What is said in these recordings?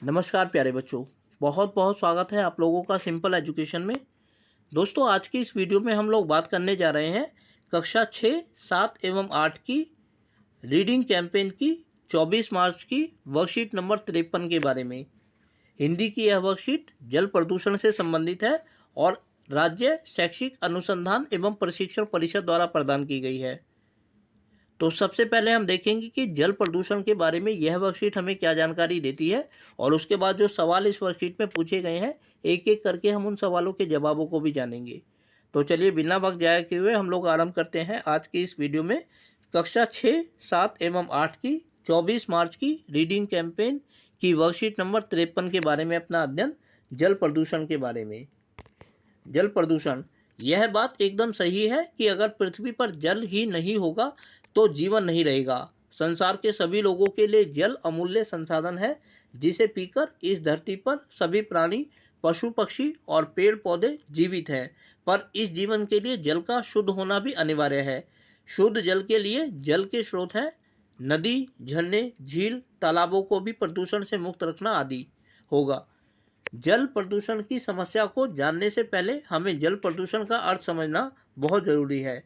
नमस्कार प्यारे बच्चों। बहुत बहुत स्वागत है आप लोगों का सिंपल एजुकेशन में। दोस्तों, आज की इस वीडियो में हम लोग बात करने जा रहे हैं कक्षा 6, 7 एवं 8 की रीडिंग कैंपेन की 24 मार्च की वर्कशीट नंबर 53 के बारे में। हिंदी की यह वर्कशीट जल प्रदूषण से संबंधित है और राज्य शैक्षिक अनुसंधान एवं प्रशिक्षण परिषद द्वारा प्रदान की गई है। तो सबसे पहले हम देखेंगे कि जल प्रदूषण के बारे में यह वर्कशीट हमें क्या जानकारी देती है, और उसके बाद जो सवाल इस वर्कशीट में पूछे गए हैं एक एक करके हम उन सवालों के जवाबों को भी जानेंगे। तो चलिए बिना वक्त जाए के हुए हम लोग आरंभ करते हैं आज की इस वीडियो में कक्षा 6, 7 एवं 8 की 24 मार्च की रीडिंग कैंपेन की वर्कशीट नंबर 53 के बारे में अपना अध्ययन जल प्रदूषण के बारे में। जल प्रदूषण, यह बात एकदम सही है कि अगर पृथ्वी पर जल ही नहीं होगा तो जीवन नहीं रहेगा। संसार के सभी लोगों के लिए जल अमूल्य संसाधन है, जिसे पीकर इस धरती पर सभी प्राणी, पशु पक्षी और पेड़ पौधे जीवित हैं। पर इस जीवन के लिए जल का शुद्ध होना भी अनिवार्य है। शुद्ध जल के लिए जल के स्रोत हैं नदी, झरने, झील, तालाबों को भी प्रदूषण से मुक्त रखना आदि होगा। जल प्रदूषण की समस्या को जानने से पहले हमें जल प्रदूषण का अर्थ समझना बहुत जरूरी है।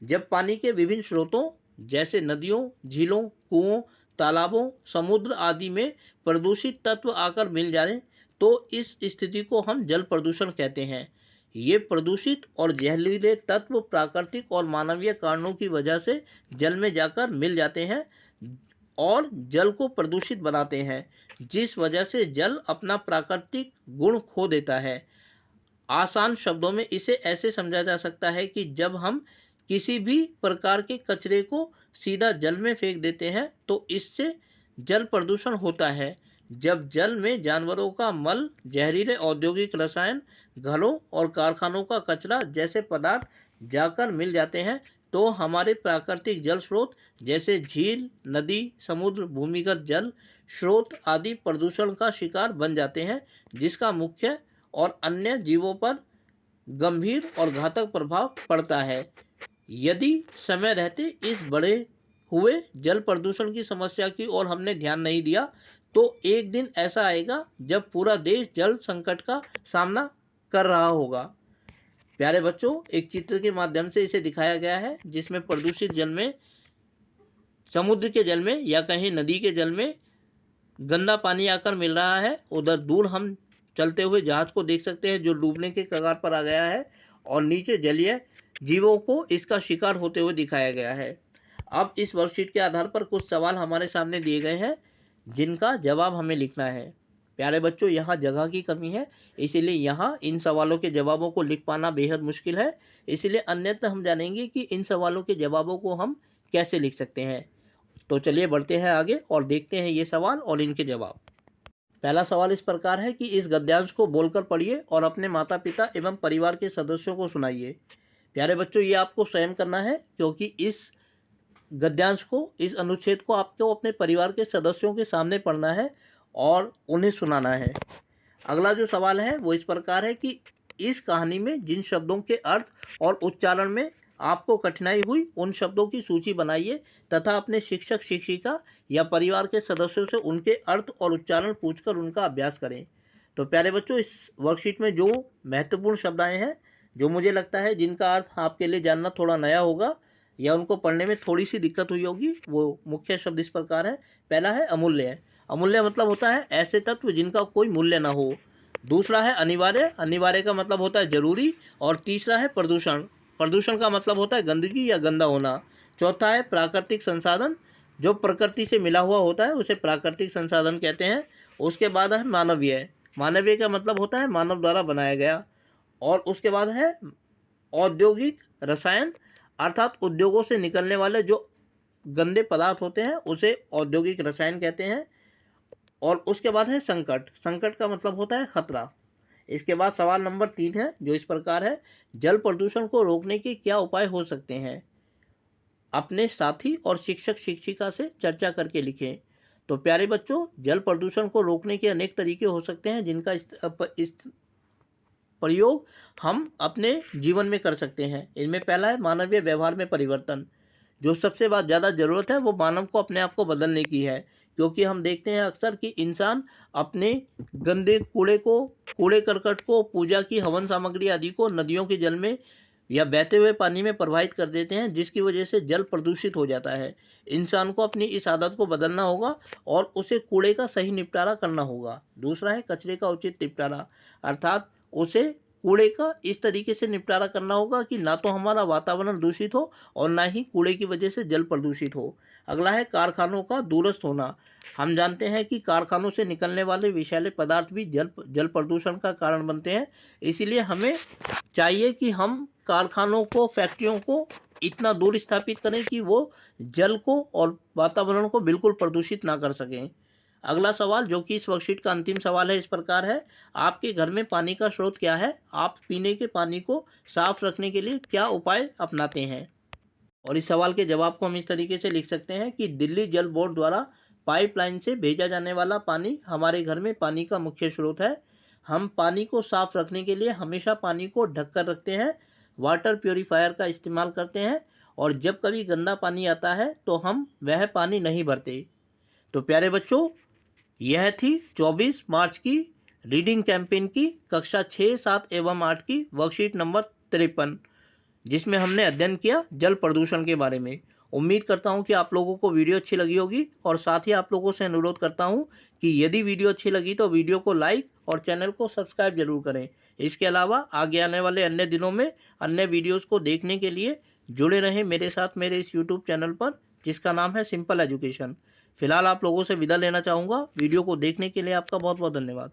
जब पानी के विभिन्न स्रोतों जैसे नदियों, झीलों, कुओं, तालाबों, समुद्र आदि में प्रदूषित तत्व आकर मिल जाएं, तो इस स्थिति को हम जल प्रदूषण कहते हैं। ये प्रदूषित और जहरीले तत्व प्राकृतिक और मानवीय कारणों की वजह से जल में जाकर मिल जाते हैं और जल को प्रदूषित बनाते हैं, जिस वजह से जल अपना प्राकृतिक गुण खो देता है। आसान शब्दों में इसे ऐसे समझा जा सकता है कि जब हम किसी भी प्रकार के कचरे को सीधा जल में फेंक देते हैं तो इससे जल प्रदूषण होता है। जब जल में जानवरों का मल, जहरीले औद्योगिक रसायन, घरों और कारखानों का कचरा जैसे पदार्थ जाकर मिल जाते हैं तो हमारे प्राकृतिक जल स्रोत जैसे झील, नदी, समुद्र, भूमिगत जल स्रोत आदि प्रदूषण का शिकार बन जाते हैं, जिसका मुख्य और अन्य जीवों पर गंभीर और घातक प्रभाव पड़ता है। यदि समय रहते इस बड़े हुए जल प्रदूषण की समस्या की ओर हमने ध्यान नहीं दिया तो एक दिन ऐसा आएगा जब पूरा देश जल संकट का सामना कर रहा होगा। प्यारे बच्चों, एक चित्र के माध्यम से इसे दिखाया गया है जिसमें प्रदूषित जल में, समुद्र के जल में या कहीं नदी के जल में गंदा पानी आकर मिल रहा है। उधर दूर हम चलते हुए जहाज को देख सकते हैं जो डूबने के कगार पर आ गया है, और नीचे जलीय जीवों को इसका शिकार होते हुए दिखाया गया है। अब इस वर्कशीट के आधार पर कुछ सवाल हमारे सामने दिए गए हैं जिनका जवाब हमें लिखना है। प्यारे बच्चों, यहाँ जगह की कमी है, इसीलिए यहाँ इन सवालों के जवाबों को लिख पाना बेहद मुश्किल है। इसलिए अन्यथा हम जानेंगे कि इन सवालों के जवाबों को हम कैसे लिख सकते हैं। तो चलिए बढ़ते हैं आगे और देखते हैं ये सवाल और इनके जवाब। पहला सवाल इस प्रकार है कि इस गद्यांश को बोलकर पढ़िए और अपने माता पिता एवं परिवार के सदस्यों को सुनाइए। प्यारे बच्चों, ये आपको स्वयं करना है क्योंकि इस गद्यांश को, इस अनुच्छेद को आपको अपने परिवार के सदस्यों के सामने पढ़ना है और उन्हें सुनाना है। अगला जो सवाल है वो इस प्रकार है कि इस कहानी में जिन शब्दों के अर्थ और उच्चारण में आपको कठिनाई हुई उन शब्दों की सूची बनाइए तथा अपने शिक्षक, शिक्षिका या परिवार के सदस्यों से उनके अर्थ और उच्चारण पूछकर उनका अभ्यास करें। तो प्यारे बच्चों, इस वर्कशीट में जो महत्वपूर्ण शब्द आए हैं, जो मुझे लगता है जिनका अर्थ आपके लिए जानना थोड़ा नया होगा या उनको पढ़ने में थोड़ी सी दिक्कत हुई होगी, वो मुख्य शब्द इस प्रकार है। पहला है अमूल्य। अमूल्य मतलब होता है ऐसे तत्व जिनका कोई मूल्य ना हो। दूसरा है अनिवार्य। अनिवार्य का मतलब होता है जरूरी। और तीसरा है प्रदूषण। प्रदूषण का मतलब होता है गंदगी या गंदा होना। चौथा है प्राकृतिक संसाधन। जो प्रकृति से मिला हुआ होता है उसे प्राकृतिक संसाधन कहते हैं। उसके बाद है मानवीय। मानवीय का मतलब होता है मानव द्वारा बनाया गया। और उसके बाद है औद्योगिक रसायन, अर्थात उद्योगों से निकलने वाले जो गंदे पदार्थ होते हैं उसे औद्योगिक रसायन कहते हैं। और उसके बाद है संकट। संकट का मतलब होता है खतरा। इसके बाद सवाल नंबर 3 है जो इस प्रकार है, जल प्रदूषण को रोकने के क्या उपाय हो सकते हैं? अपने साथी और शिक्षक, शिक्षिका से चर्चा करके लिखें। तो प्यारे बच्चों, जल प्रदूषण को रोकने के अनेक तरीके हो सकते हैं जिनका इस प्रयोग हम अपने जीवन में कर सकते हैं। इनमें पहला है मानवीय व्यवहार में परिवर्तन। जो सबसे ज़्यादा ज़रूरत है वो मानव को अपने आप को बदलने की है, क्योंकि हम देखते हैं अक्सर कि इंसान अपने गंदे कूड़े करकट को, पूजा की हवन सामग्री आदि को नदियों के जल में या बहते हुए पानी में प्रवाहित कर देते हैं, जिसकी वजह से जल प्रदूषित हो जाता है। इंसान को अपनी इस आदत को बदलना होगा और उसे कूड़े का सही निपटारा करना होगा। दूसरा है कचरे का उचित निपटारा, अर्थात उसे कूड़े का इस तरीके से निपटारा करना होगा कि ना तो हमारा वातावरण दूषित हो और ना ही कूड़े की वजह से जल प्रदूषित हो। अगला है कारखानों का दूरस्थ होना। हम जानते हैं कि कारखानों से निकलने वाले विषैले पदार्थ भी जल प्रदूषण का कारण बनते हैं। इसीलिए हमें चाहिए कि हम कारखानों को, फैक्ट्रियों को इतना दूर स्थापित करें कि वो जल को और वातावरण को बिल्कुल प्रदूषित ना कर सकें। अगला सवाल, जो कि इस वर्कशीट का अंतिम सवाल है, इस प्रकार है। आपके घर में पानी का स्रोत क्या है? आप पीने के पानी को साफ रखने के लिए क्या उपाय अपनाते हैं? और इस सवाल के जवाब को हम इस तरीके से लिख सकते हैं कि दिल्ली जल बोर्ड द्वारा पाइपलाइन से भेजा जाने वाला पानी हमारे घर में पानी का मुख्य स्रोत है। हम पानी को साफ रखने के लिए हमेशा पानी को ढककर रखते हैं, वाटर प्योरीफायर का इस्तेमाल करते हैं, और जब कभी गंदा पानी आता है तो हम वह पानी नहीं भरते। तो प्यारे बच्चों, यह थी 24 मार्च की रीडिंग कैंपेन की कक्षा 6, 7 एवं 8 की वर्कशीट नंबर 53, जिसमें हमने अध्ययन किया जल प्रदूषण के बारे में। उम्मीद करता हूं कि आप लोगों को वीडियो अच्छी लगी होगी, और साथ ही आप लोगों से अनुरोध करता हूं कि यदि वीडियो अच्छी लगी तो वीडियो को लाइक और चैनल को सब्सक्राइब जरूर करें। इसके अलावा आगे आने वाले अन्य दिनों में अन्य वीडियोस को देखने के लिए जुड़े रहें मेरे साथ मेरे इस यूट्यूब चैनल पर, जिसका नाम है सिंपल एजुकेशन। फिलहाल आप लोगों से विदा लेना चाहूँगा। वीडियो को देखने के लिए आपका बहुत बहुत धन्यवाद।